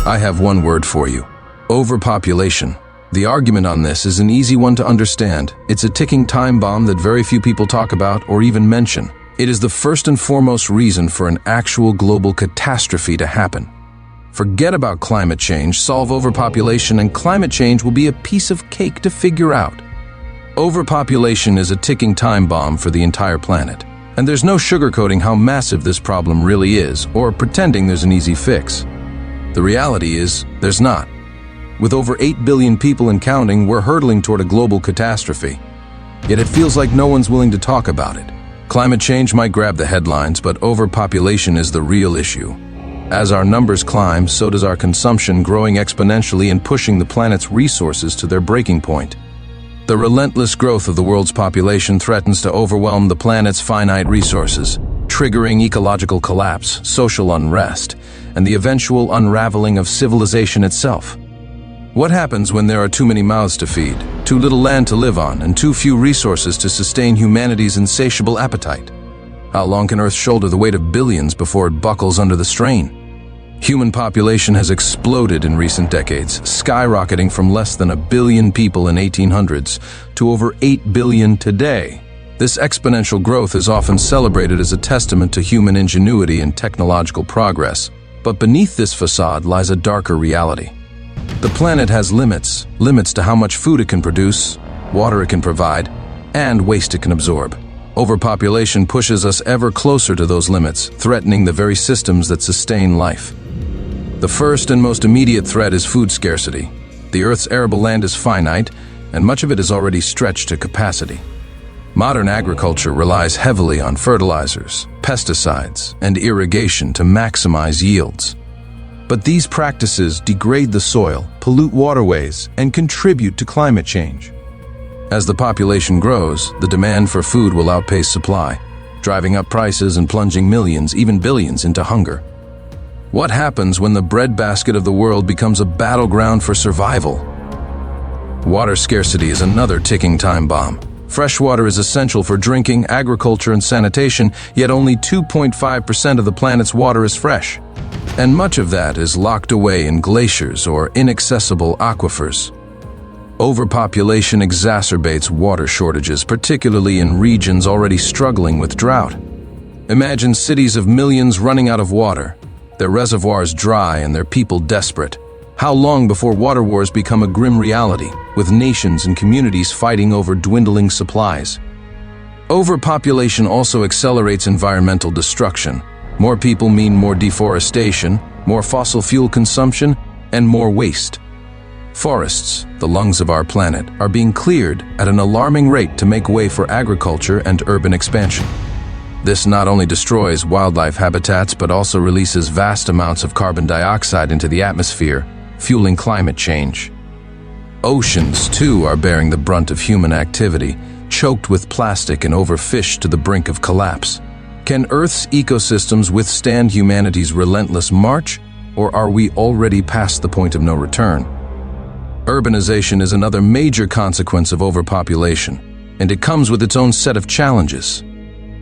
I have one word for you: overpopulation. The argument on this is an easy one to understand. It's a ticking time bomb that very few people talk about or even mention. It is the first and foremost reason for an actual global catastrophe to happen. Forget about climate change, solve overpopulation, and climate change will be a piece of cake to figure out. Overpopulation is a ticking time bomb for the entire planet. And there's no sugarcoating how massive this problem really is, or pretending there's an easy fix. The reality is, there's not. With over 8 billion people and counting, we're hurtling toward a global catastrophe. Yet it feels like no one's willing to talk about it. Climate change might grab the headlines, but overpopulation is the real issue. As our numbers climb, so does our consumption, growing exponentially and pushing the planet's resources to their breaking point. The relentless growth of the world's population threatens to overwhelm the planet's finite resources, triggering ecological collapse, social unrest, and the eventual unraveling of civilization itself. What happens when there are too many mouths to feed, too little land to live on, and too few resources to sustain humanity's insatiable appetite? How long can Earth shoulder the weight of billions before it buckles under the strain? Human population has exploded in recent decades, skyrocketing from less than 1 billion people in 1800s to over 8 billion today. This exponential growth is often celebrated as a testament to human ingenuity and technological progress, but beneath this facade lies a darker reality. The planet has limits to how much food it can produce, water it can provide, and waste it can absorb. Overpopulation pushes us ever closer to those limits, threatening the very systems that sustain life. The first and most immediate threat is food scarcity. The Earth's arable land is finite, and much of it is already stretched to capacity. Modern agriculture relies heavily on fertilizers, pesticides, and irrigation to maximize yields. But these practices degrade the soil, pollute waterways, and contribute to climate change. As the population grows, the demand for food will outpace supply, driving up prices and plunging millions, even billions, into hunger. What happens when the breadbasket of the world becomes a battleground for survival? Water scarcity is another ticking time bomb. Fresh water is essential for drinking, agriculture, and sanitation, yet only 2.5% of the planet's water is fresh. And much of that is locked away in glaciers or inaccessible aquifers. Overpopulation exacerbates water shortages, particularly in regions already struggling with drought. Imagine cities of millions running out of water, their reservoirs dry and their people desperate. How long before water wars become a grim reality, with nations and communities fighting over dwindling supplies? Overpopulation also accelerates environmental destruction. More people mean more deforestation, more fossil fuel consumption, and more waste. Forests, the lungs of our planet, are being cleared at an alarming rate to make way for agriculture and urban expansion. This not only destroys wildlife habitats but also releases vast amounts of carbon dioxide into the atmosphere, fueling climate change. Oceans, too, are bearing the brunt of human activity, choked with plastic and overfished to the brink of collapse. Can Earth's ecosystems withstand humanity's relentless march, or are we already past the point of no return? Urbanization is another major consequence of overpopulation, and it comes with its own set of challenges.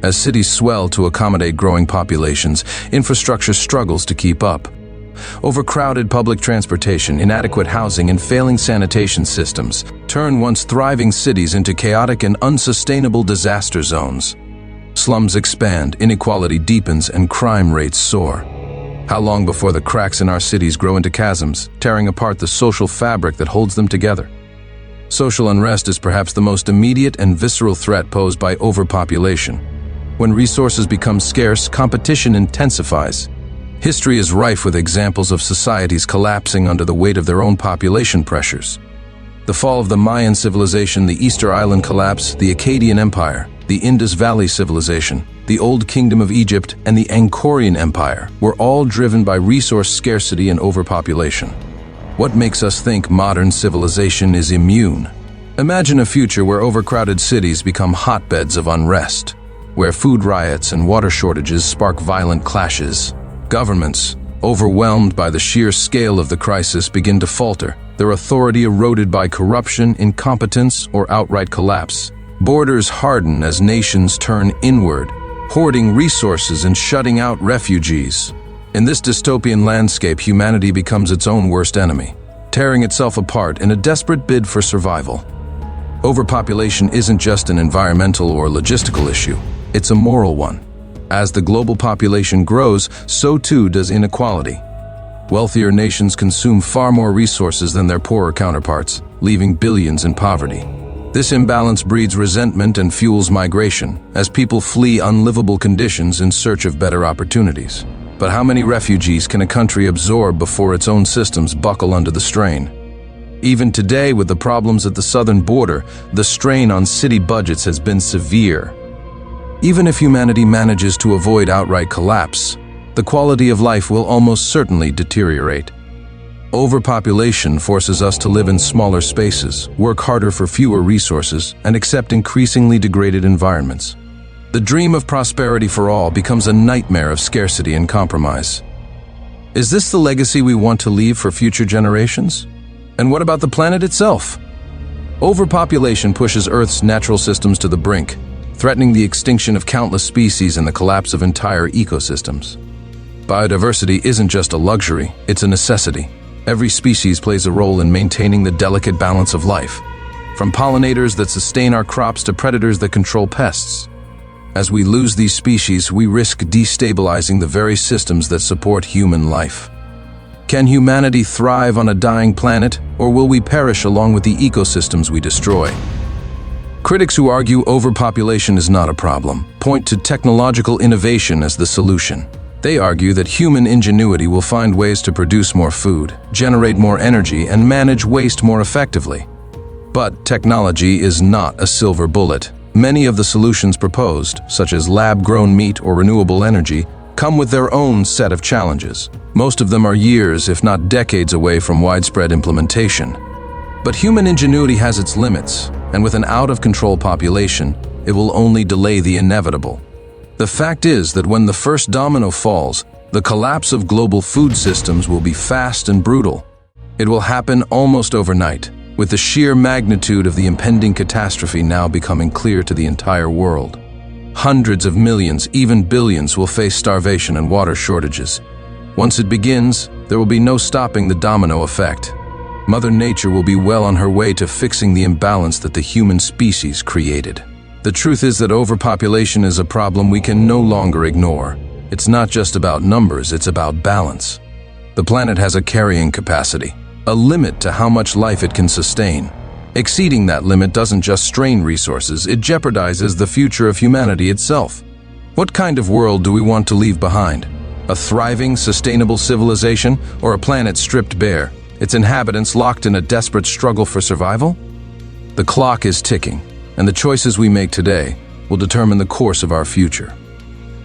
As cities swell to accommodate growing populations, infrastructure struggles to keep up. Overcrowded public transportation, inadequate housing, and failing sanitation systems turn once thriving cities into chaotic and unsustainable disaster zones. Slums expand, inequality deepens, and crime rates soar. How long before the cracks in our cities grow into chasms, tearing apart the social fabric that holds them together? Social unrest is perhaps the most immediate and visceral threat posed by overpopulation. When resources become scarce, competition intensifies. History is rife with examples of societies collapsing under the weight of their own population pressures. The fall of the Mayan civilization, the Easter Island collapse, the Akkadian Empire, the Indus Valley civilization, the Old Kingdom of Egypt, and the Angkorian Empire were all driven by resource scarcity and overpopulation. What makes us think modern civilization is immune? Imagine a future where overcrowded cities become hotbeds of unrest, where food riots and water shortages spark violent clashes. Governments, overwhelmed by the sheer scale of the crisis, begin to falter, their authority eroded by corruption, incompetence, or outright collapse. Borders harden as nations turn inward, hoarding resources and shutting out refugees. In this dystopian landscape, humanity becomes its own worst enemy, tearing itself apart in a desperate bid for survival. Overpopulation isn't just an environmental or logistical issue, it's a moral one. As the global population grows, so too does inequality. Wealthier nations consume far more resources than their poorer counterparts, leaving billions in poverty. This imbalance breeds resentment and fuels migration, as people flee unlivable conditions in search of better opportunities. But how many refugees can a country absorb before its own systems buckle under the strain? Even today, with the problems at the southern border, the strain on city budgets has been severe. Even if humanity manages to avoid outright collapse, the quality of life will almost certainly deteriorate. Overpopulation forces us to live in smaller spaces, work harder for fewer resources, and accept increasingly degraded environments. The dream of prosperity for all becomes a nightmare of scarcity and compromise. Is this the legacy we want to leave for future generations? And what about the planet itself? Overpopulation pushes Earth's natural systems to the brink, threatening the extinction of countless species and the collapse of entire ecosystems. Biodiversity isn't just a luxury, it's a necessity. Every species plays a role in maintaining the delicate balance of life, from pollinators that sustain our crops to predators that control pests. As we lose these species, we risk destabilizing the very systems that support human life. Can humanity thrive on a dying planet, or will we perish along with the ecosystems we destroy? Critics who argue overpopulation is not a problem point to technological innovation as the solution. They argue that human ingenuity will find ways to produce more food, generate more energy, and manage waste more effectively. But technology is not a silver bullet. Many of the solutions proposed, such as lab-grown meat or renewable energy, come with their own set of challenges. Most of them are years, if not decades, away from widespread implementation. But human ingenuity has its limits, and with an out-of-control population, it will only delay the inevitable. The fact is that when the first domino falls, the collapse of global food systems will be fast and brutal. It will happen almost overnight, with the sheer magnitude of the impending catastrophe now becoming clear to the entire world. Hundreds of millions, even billions, will face starvation and water shortages. Once it begins, there will be no stopping the domino effect. Mother Nature will be well on her way to fixing the imbalance that the human species created. The truth is that overpopulation is a problem we can no longer ignore. It's not just about numbers, it's about balance. The planet has a carrying capacity, a limit to how much life it can sustain. Exceeding that limit doesn't just strain resources, it jeopardizes the future of humanity itself. What kind of world do we want to leave behind? A thriving, sustainable civilization, or a planet stripped bare, its inhabitants locked in a desperate struggle for survival? The clock is ticking, and the choices we make today will determine the course of our future.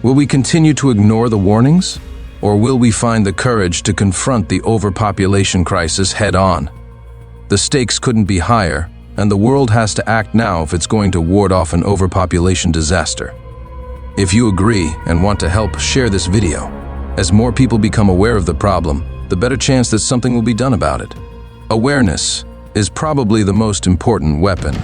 Will we continue to ignore the warnings, or will we find the courage to confront the overpopulation crisis head-on? The stakes couldn't be higher, and the world has to act now if it's going to ward off an overpopulation disaster. If you agree and want to help, share this video. As more people become aware of the problem, the better chance that something will be done about it. Awareness is probably the most important weapon.